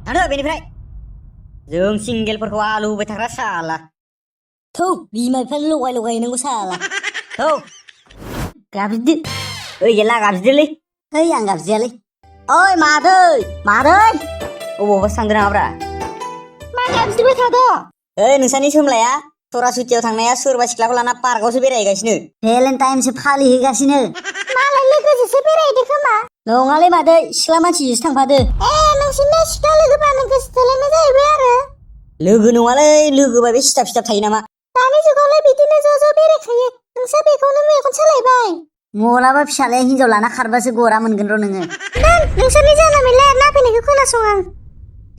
थांदो बेनिफ्राय जों सिंगेलफोरखौ आलु होबाय थाग्रा साला थौ बिमा बिफानि लगाय लगाय नोंगौ साला थौ गाबज्रिदो ओइ गेला गाबज्रिदोलै है आं गाबज्रियालै ओइ मादै अबावबासो थांदो नामाब्रा मा गाबज्रिबाय थादो ओइ नोंसानि सोमलाया सरासतियाव थांनाया सोरबा सिख्लाखौ लाना पार्कआवसो बेरायहैगासिनो भेलेन्टाइनसो फालिहैगासिनो मालाय लोगोजोंसो बेरायहैदो खोमा नङालै मादै सिख्ला मानसिजोंसो थांफादो नोंसोरना सिख्ला लोगो बानो गोसो थोलायनाय जाहैबाय आरो लोगो नङालै लोगोबा बे सिथाब सिथाब थायो नामा दानि जुगावलाय बिदिनो ज' बेरायखायो नोंसोर बेखौनो मेगन सालायबाय मलाबा फिसालाया हिनजाव लाना खारबासो गरा मोनगोन र' नोङो नोंसोरनि जानला मेनला नाफैनायखौ खोनासं आं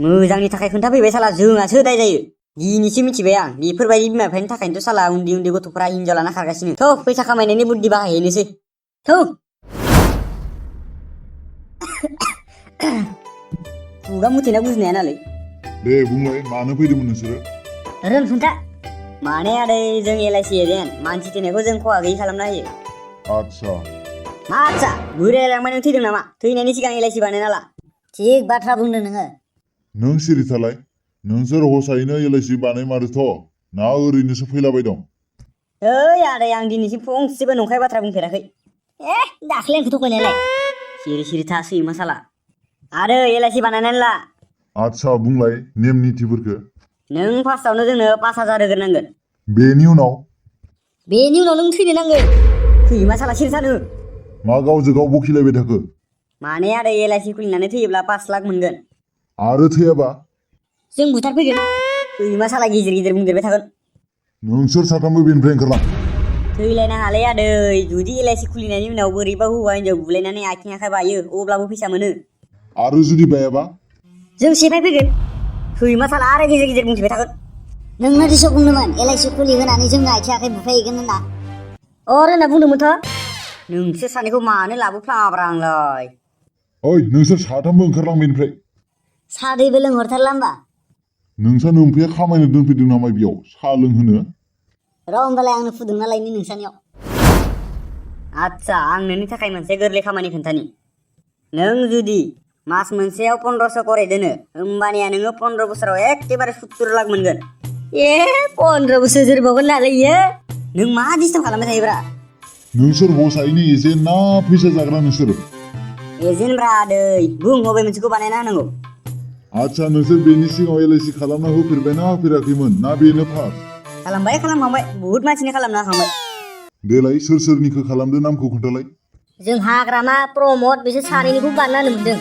मोजांनि थाखाय खोन्थाफैबाय साला जोंहासो दाय जायो दिनैसो मिथिबाय आं बेफोरबायदि बिमा बिफानि थाखायनोथ' साला उन्दै उन्दै गथ'फोरा हिनजाव लाना खारगासिनो थौ फैसा खामायनायनि बुद्धि बाहायहैनोसै थौ खुगा मुथेना बुजिनाया नालाय दे बुंलाय मानो फैदोंमोन नोंसोरो रोन खोन्था माने आदै जों LIC एजेन्ट मानसि थैनायखौ जों खहा गैयि खालामना होयो आच्छा मा आच्छा बुरायलांबाय नों थैदों नामा थैनायनि सिगां LIC बानायना ला थिग बाथ्रा बुंदों नोङो नों सिरि थालाय नोंसोर हसायैनो LIC बानायमारोथ' ना ओरैनोसो फैलाबाय दं ओइ आदै आं दिनैसिम फंसेबो नंखाय बाथ्रा बुंफेराखै दाख्लै आंखौ थगायनायलाय सिरि सिरि था सैमा साला आरो LIC बानायनानै ला आच्छा बुंलाय नेम निथिफोरखो नों फार्स्टआवनो जोंनो 5,000 होग्रोनांगोन बेनि उनाव नों थैनो नांगोन सैमा साला सिरि थानो मा गावजों गाव बखिलायबाय थाखो माने आदै LIC खुलिनानै थैयोब्ला 5 लाख मोनगोन आरो थैयाबा जों बुथारफैगोन सैमा साला गिदिर गिदिर बुंदेरबाय थागोन नोंसोर साथामबो बेनिफ्राय ओंखारलां थैलायनाङालै आदै जुदि LIC खुलिनायनि उनाव बोरैबा हौवा हिनजाव बुलायनानै आथिं आखाइ बायो अब्लाबो फैसा मोनो आरो जुदि बायाबा जों सेफाय फैगोन सैमा साला आरो गिदिर गिदिर बुंथिबाय थागोन नोंनो दिसो बुंदोंमोन LIC खुलि होनानै जोंनो आथिं आखाइ बुफायहैगोन होनना होनना बुंदोंमोनथ' नोंसोर सानैखौ मानो लाबोफ्लाङाब्रा आंलाय ओइ नोंसोर साथामबो ओंखारलां बेनिफ्राय सादैबो लोंहरथारला होमबा नोंसा नोमफैया खामायनो दोनफैदों नामा बेयाव साहा लोंहोनो र' होमबालाय आंनो फुदुंना लायनि नोंसानियाव आच्छा आं नोंनि थाखाय मोनसे गोरलै खामानि खोन्थानि नों जुदि मास मोनसेयाव 1500 करे दोनो होमबानिया नोङो 15 बोसोराव एखेबारे 70 लाख मोनगोन 15 बोसोर जोरबावगोन नालाय इयो नों मा डिस्टार्ब खालामबाय थायोब्रा नोंसोर हसायैनो एजेन्ट ना फैसा जाग्रा नोंसोरो एजेन्ट ब्रा दै बुं बबे मोनसेखौ बानायना होनांगौ आच्छा नोंसोर बेनि सिगाङाव LIC खालामना होफेरबायना होफेराखैमोन ना बेनो फार्स्ट खालामखांबाय बुहुत मानसिनि खालामना होखांबाय देलाय सोर सोरनिखौ खालामदो नामखौ खोन्थालाय जों हाग्रामा प्रमद बिसोर सानैनिखौ बानायनो मोनदों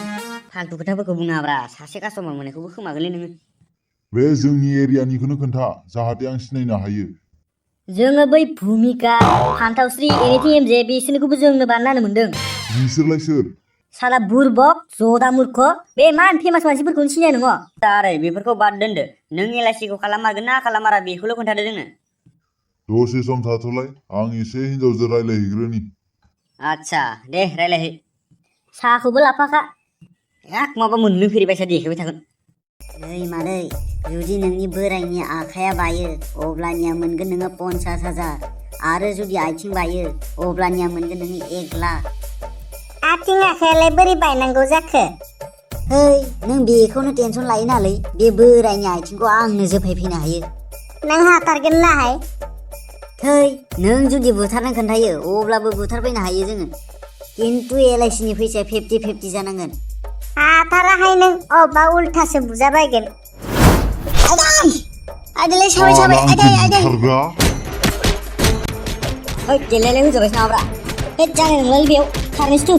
फालतु खोथाफोरखौ बुङाब्रा सासे कास्टमार मोननायखौबो खोमागोनलै नोङो बे जोंनि एरियानिखौनो खोन्था जाहाथे आं सिनायनो हायो जोङो बै भुमिका फान्थावस्रि एनिथिएमजे बिसोरनिखौबो जोंनो बानायनो मोनदों बिसोरलाय सोर साला बुरबक जदा मुर्ख बे मान फेमास मानसिफोरखौनो सिनाय नङा आरे बेफोरखौ बाद दोनदो नों LIC खौ खालामारगोन ना खालामारा बेखौल' खोन्थादो जोंनो दसे सम थाथ'लाय आं एसे हिनजावजों रायलायहैग्रोनि आच्छा दे रायलायहै साहाखौबो लाफाखा माबा मोनलोंफेरि बायसा देखायबाय थागोन नै मादै जुदि नोंनि बोरायनि आखाइया बायो अब्लानिया मोनगोन नोङो 50,000 आरो जुदि आथिं बायो अब्लानिया मोनगोन नोङो 1 लाख आथिं आखाइयालाय बोरै बायनांगौ जाखो नों बेखौनो टेनसन लायो नालाय बे बोरायनि आथिंखौ आंनो जोफायफैनो हायो नों हाथारगोन नाहाय नों जुदि बुथारनो खोन्थायो अब्लाबो बुथारफैनो हायो जोङो खिन्थु LIC नि फैसाया 50-50 जानांगोन हाथाराहाय नों अबा उल्थासो बुजाबायगोन आइदालाय साबाय गेलेलाय होजाबायसो नामाब्रा जानाय नंलालै बेयाव खारनोसै